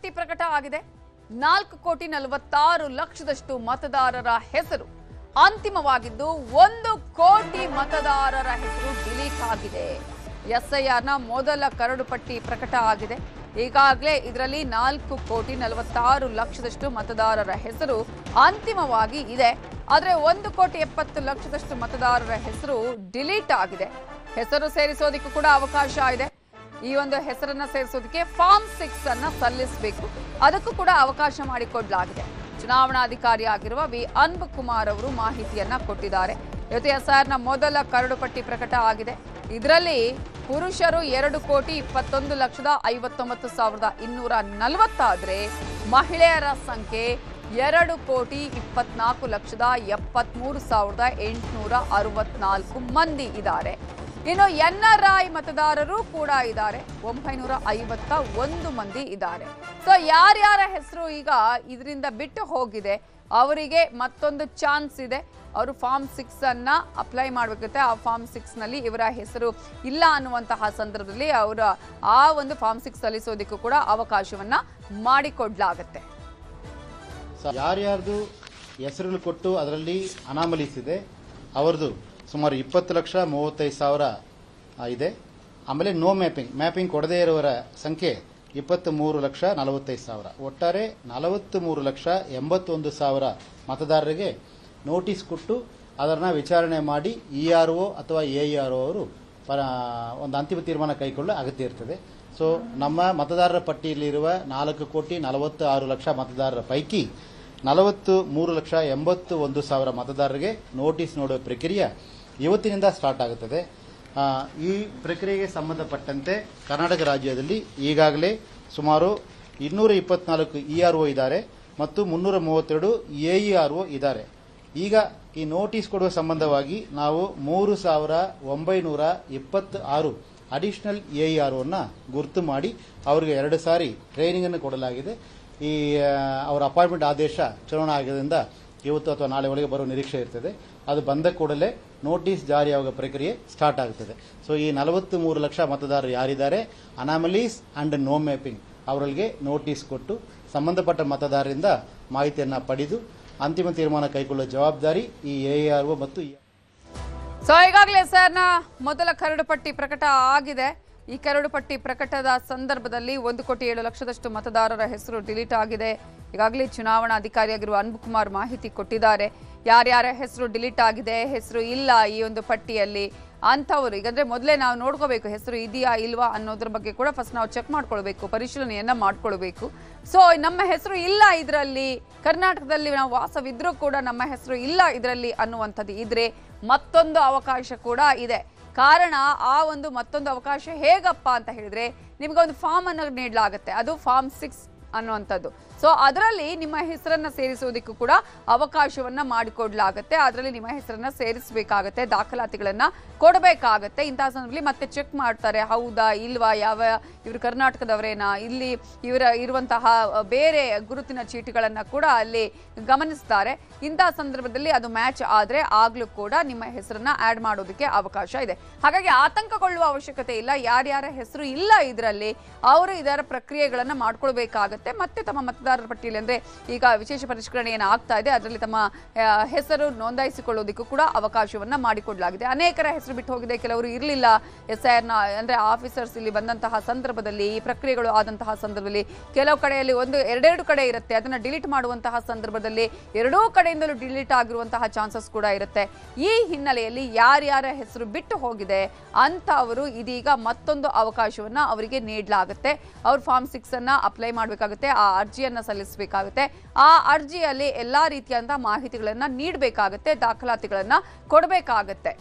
ಪಟ್ಟಿ ಪ್ರಕಟ ಆಗಿದೆ. 4,46,00,000 ಮತದಾರರ ಹೆಸರು ಅಂತಿಮವಾಗಿದ್ದು 1 ಕೋಟಿ ಮತದಾರರ ಹೆಸರು ಡಿಲೀಟ್ ಆಗಿದೆ. ಎಸ್ಐಆರ್ನ ಮೊದಲ ಕರಡು ಪಟ್ಟಿ ಪ್ರಕಟ ಆಗಿದೆ. ಈಗಾಗಲೇ ಇದರಲ್ಲಿ 4,46,00,000 ಮತದಾರರ ಹೆಸರು ಅಂತಿಮವಾಗಿ ಇದೆ. ಆದರೆ 1,70,00,000 ಮತದಾರರ ಹೆಸರು ಡಿಲೀಟ್ ಆಗಿದೆ. ಹೆಸರು ಸೇರಿಸೋದಕ್ಕೂ ಕೂಡ ಅವಕಾಶ ಇದೆ. ಈ ಒಂದು ಹೆಸರನ್ನ ಸೇರಿಸೋದಕ್ಕೆ ಫಾರ್ಮ್ 6 ಅನ್ನ ಸಲ್ಲಿಸಬೇಕು. ಅದಕ್ಕೂ ಕೂಡ ಅವಕಾಶ ಮಾಡಿಕೊಡಲಾಗಿದೆ. ಚುನಾವಣಾಧಿಕಾರಿ ಆಗಿರುವ ವಿ ಅನ್ಬುಕುಮಾರ್ ಅವರು ಮಾಹಿತಿಯನ್ನ ಕೊಟ್ಟಿದ್ದಾರೆ. ಇವತ್ತು ಎಸ್ಐಆರ್ನ ಮೊದಲ ಕರಡು ಪಟ್ಟಿ ಪ್ರಕಟ ಆಗಿದೆ. ಇದರಲ್ಲಿ ಪುರುಷರು 2,21,59,240 ಆದರೆ ಮಹಿಳೆಯರ ಸಂಖ್ಯೆ 2,24,73,864 ಮಂದಿ ಇದ್ದಾರೆ. ಇನ್ನು NRI ಮತದಾರರು ಕೂಡ ಇದ್ದಾರೆ, 951 ಮಂದಿ ಇದ್ದಾರೆ. ಸೊ ಯಾರ್ಯಾರ ಹೆಸರು ಈಗ ಇದರಿಂದ ಬಿಟ್ಟು ಹೋಗಿದೆ ಅವರಿಗೆ ಮತ್ತೊಂದು ಚಾನ್ಸ್ ಇದೆ. ಅವರು ಫಾರ್ಮ್ 6 ಅನ್ನ ಅಪ್ಲೈ ಮಾಡಬೇಕಂತೆ. ಆ ಫಾರ್ಮ್ 6 ನಲ್ಲಿ ಇವರ ಹೆಸರು ಇಲ್ಲ ಅನ್ನುವಂತಹ ಸಂದರ್ಭದಲ್ಲಿ ಅವರ ಆ ಒಂದು ಫಾರ್ಮ್ 6 ಸಲ್ಲಿಸೋದಕ್ಕೂ ಕೂಡ ಅವಕಾಶವನ್ನ ಮಾಡಿಕೊಡ್ಲಾಗತ್ತೆ. ಯಾರ್ಯಾರ್ದು ಹೆಸರುಗಳು ಕೊಟ್ಟು ಅದರಲ್ಲಿ ಅನಾಮಲೀಸ್ ಇದೆ ಅವರದು ಸುಮಾರು 20,35,000 ಇದೆ. ಆಮೇಲೆ ನೋ ಮ್ಯಾಪಿಂಗ್ ಕೊಡದೇ ಇರುವವರ ಸಂಖ್ಯೆ 23,45,000. ಒಟ್ಟಾರೆ 43,81,000 ಮತದಾರರಿಗೆ ನೋಟಿಸ್ ಕೊಟ್ಟು ಅದನ್ನು ವಿಚಾರಣೆ ಮಾಡಿ ERO ಅಥವಾ AERO ಅವರು ಒಂದು ಅಂತಿಮ ತೀರ್ಮಾನ ಕೈಗೊಳ್ಳಲು ಅಗತ್ಯ ಇರ್ತದೆ. ಸೊ ನಮ್ಮ ಮತದಾರರ ಪಟ್ಟಿಯಲ್ಲಿರುವ 4,46,00,000 ಮತದಾರರ ಪೈಕಿ 43,81,000 ಮತದಾರರಿಗೆ ನೋಟಿಸ್ ನೋಡುವ ಪ್ರಕ್ರಿಯೆ ಇವತ್ತಿನಿಂದ ಸ್ಟಾರ್ಟ್ ಆಗುತ್ತದೆ. ಈ ಪ್ರಕ್ರಿಯೆಗೆ ಸಂಬಂಧಪಟ್ಟಂತೆ ಕರ್ನಾಟಕ ರಾಜ್ಯದಲ್ಲಿ ಈಗಾಗಲೇ ಸುಮಾರು 224 ERO ಇದ್ದಾರೆ ಮತ್ತು 332 AERO ಇದ್ದಾರೆ. ಈಗ ಈ ನೋಟಿಸ್ ಕೊಡುವ ಸಂಬಂಧವಾಗಿ ನಾವು 3,926 ಅಡಿಷನಲ್ AERO ಅನ್ನ ಗುರುತು ಮಾಡಿ ಅವರಿಗೆ 2 ಸಾರಿ ಟ್ರೈನಿಂಗ್ ಅನ್ನು ಕೊಡಲಾಗಿದೆ. ಈ ಅವರ ಅಪಾಯಿಂಟ್ಮೆಂಟ್ ಆದೇಶ ಚುನಾವಣಾ ಆಯೋಗದಿಂದ ಇವತ್ತು ಅಥವಾ ನಾಳೆ ಒಳಗೆ ಬರುವ ನಿರೀಕ್ಷೆ ಇರ್ತದೆ. ಅದು ಬಂದ ಕೂಡಲೇ ನೋಟಿಸ್ ಜಾರಿಯಾಗುವ ಪ್ರಕ್ರಿಯೆ ಸ್ಟಾರ್ಟ್ ಆಗುತ್ತದೆ. ಸೊ ಈ 43 ಲಕ್ಷ ಮತದಾರರು ಯಾರಿದ್ದಾರೆ ಅನಾಮಲೀಸ್ ಅಂಡ್ ನೋ ಮ್ಯಾಪಿಂಗ್ ಅವರಿಗೆ ನೋಟಿಸ್ ಕೊಟ್ಟು ಸಂಬಂಧಪಟ್ಟ ಮತದಾರರಿಂದ ಮಾಹಿತಿಯನ್ನ ಪಡೆದು ಅಂತಿಮ ತೀರ್ಮಾನ ಕೈಗೊಳ್ಳುವ ಜವಾಬ್ದಾರಿ ಈ AERO ಮತ್ತು ಸೊ ಈಗಾಗಲೇ ಸರ್ನ ಮೊದಲ ಕರಡು ಪಟ್ಟಿ ಪ್ರಕಟ ಆಗಿದೆ. ಈ ಕರಡು ಪಟ್ಟಿ ಪ್ರಕಟದ ಸಂದರ್ಭದಲ್ಲಿ 1,07,00,000 ಮತದಾರರ ಹೆಸರು ಡಿಲೀಟ್ ಆಗಿದೆ. ಈಗಾಗಲೇ ಚುನಾವಣಾಧಿಕಾರಿಯಾಗಿರುವ ಅನ್ಬುಕುಮಾರ್ ಮಾಹಿತಿ ಕೊಟ್ಟಿದ್ದಾರೆ. ಯಾರ್ಯಾರ ಹೆಸರು ಡಿಲೀಟ್ ಆಗಿದೆ, ಹೆಸರು ಇಲ್ಲ ಈ ಒಂದು ಪಟ್ಟಿಯಲ್ಲಿ ಅಂಥವ್ರು ಈಗಂದ್ರೆ ಮೊದಲೇ ನಾವು ನೋಡ್ಕೋಬೇಕು ಹೆಸರು ಇದೆಯಾ ಇಲ್ವಾ ಅನ್ನೋದ್ರ ಬಗ್ಗೆ ಕೂಡ ಫಸ್ಟ್ ನಾವು ಚೆಕ್ ಮಾಡ್ಕೊಳ್ಬೇಕು, ಪರಿಶೀಲನೆಯನ್ನ ಮಾಡ್ಕೊಳ್ಬೇಕು. ಸೊ ನಮ್ಮ ಹೆಸರು ಇಲ್ಲ ಇದರಲ್ಲಿ, ಕರ್ನಾಟಕದಲ್ಲಿ ನಾವು ವಾಸವಿದ್ರೂ ಕೂಡ ನಮ್ಮ ಹೆಸರು ಇಲ್ಲ ಇದರಲ್ಲಿ ಅನ್ನುವಂಥದ್ದು ಇದ್ರೆ ಮತ್ತೊಂದು ಅವಕಾಶ ಕೂಡ ಇದೆ. ಕಾರಣ ಆ ಒಂದು ಮತ್ತೊಂದು ಅವಕಾಶ ಹೇಗಪ್ಪ ಅಂತ ಹೇಳಿದ್ರೆ ನಿಮ್ಗೆ ಒಂದು ಫಾರ್ಮ್ ಅನ್ನು ನೀಡಲಾಗುತ್ತೆ. ಅದು ಫಾರ್ಮ್ 6 ಅನ್ನುವಂಥದ್ದು. ಸೊ ಅದರಲ್ಲಿ ನಿಮ್ಮ ಹೆಸರನ್ನ ಸೇರಿಸೋದಕ್ಕೂ ಕೂಡ ಅವಕಾಶವನ್ನ ಮಾಡಿಕೊಡ್ಲಾಗತ್ತೆ. ಅದರಲ್ಲಿ ನಿಮ್ಮ ಹೆಸರನ್ನ ಸೇರಿಸಬೇಕಾಗತ್ತೆ, ದಾಖಲಾತಿಗಳನ್ನ ಕೊಡಬೇಕಾಗತ್ತೆ. ಇಂತಹ ಸಂದರ್ಭದಲ್ಲಿ ಮತ್ತೆ ಚೆಕ್ ಮಾಡ್ತಾರೆ ಹೌದಾ ಇಲ್ವಾ, ಇವರು ಕರ್ನಾಟಕದವರೇನಾ, ಇಲ್ಲಿ ಇವರ ಇರುವಂತಹ ಬೇರೆ ಗುರುತಿನ ಚೀಟಿಗಳನ್ನ ಕೂಡ ಅಲ್ಲಿ ಗಮನಿಸ್ತಾರೆ. ಇಂತಹ ಸಂದರ್ಭದಲ್ಲಿ ಅದು ಮ್ಯಾಚ್ ಆದ್ರೆ ಆಗ್ಲೂ ಕೂಡ ನಿಮ್ಮ ಹೆಸರನ್ನ ಆಡ್ ಮಾಡೋದಕ್ಕೆ ಅವಕಾಶ ಇದೆ. ಹಾಗಾಗಿ ಆತಂಕಗೊಳ್ಳುವ ಅವಶ್ಯಕತೆ ಇಲ್ಲ. ಯಾರ್ಯಾರ ಹೆಸರು ಇಲ್ಲ ಇದರಲ್ಲಿ ಅವರು ಇದರ ಪ್ರಕ್ರಿಯೆಗಳನ್ನ ಮಾಡ್ಕೊಳ್ಬೇಕಾಗತ್ತೆ. ಮತ್ತೆ ತಮ್ಮ ಮತದಾರರ ಪಟ್ಟಿಯಲ್ಲಿ ಅಂದ್ರೆ ಈಗ ವಿಶೇಷ ಪರಿಷ್ಕರಣೆ ಏನು ಆಗ್ತಾ ಇದೆ ಅದರಲ್ಲಿ ತಮ್ಮ ಹೆಸರು ನೋಂದಾಯಿಸಿಕೊಳ್ಳೋದಕ್ಕೂ ಕೂಡ ಅವಕಾಶವನ್ನ ಮಾಡಿಕೊಡಲಾಗಿದೆ. ಅನೇಕರ ಹೆಸರು ಬಿಟ್ಟು ಹೋಗಿದೆ, ಕೆಲವರು ಇರಲಿಲ್ಲ ಎಸ್ಐಆರ್ನ ಅಂದ್ರೆ ಆಫೀಸರ್ಸ್ ಇಲ್ಲಿ ಬಂದಂತಹ ಸಂದರ್ಭದಲ್ಲಿ, ಈ ಪ್ರಕ್ರಿಯೆಗಳು ಆದಂತಹ ಸಂದರ್ಭದಲ್ಲಿ ಕೆಲವು ಕಡೆಯಲ್ಲಿ 1-2 ಕಡೆ ಇರುತ್ತೆ. ಅದನ್ನ ಡಿಲೀಟ್ ಮಾಡುವಂತಹ ಸಂದರ್ಭದಲ್ಲಿ 2 ಕಡೆಯಿಂದಲೂ ಡಿಲೀಟ್ ಆಗಿರುವಂತಹ ಚಾನ್ಸಸ್ ಕೂಡ ಇರುತ್ತೆ. ಈ ಹಿನ್ನೆಲೆಯಲ್ಲಿ ಯಾರ್ಯಾರ ಹೆಸರು ಬಿಟ್ಟು ಹೋಗಿದೆ ಅಂತ ಅವರು ಇದೀಗ ಮತ್ತೊಂದು ಅವಕಾಶವನ್ನ ಅವರಿಗೆ ನೀಡಲಾಗುತ್ತೆ. ಅವ್ರು ಫಾರ್ಮ್ 6 ಅನ್ನ ಅಪ್ಲೈ ಮಾಡಬೇಕಾಗುತ್ತೆ, ಆ ಅರ್ಜಿಯನ್ನ ಸಲ್ಲಿಸಬೇಕಾಗುತ್ತೆ. ಆ ಅರ್ಜಿಯಲ್ಲಿ ಎಲ್ಲಾ ರೀತಿಯಾದಂತಹ ಮಾಹಿತಿಗಳನ್ನ ನೀಡಬೇಕಾಗುತ್ತೆ, ದಾಖಲಾತಿಗಳನ್ನ ಕೊಡಬೇಕಾಗತ್ತೆ.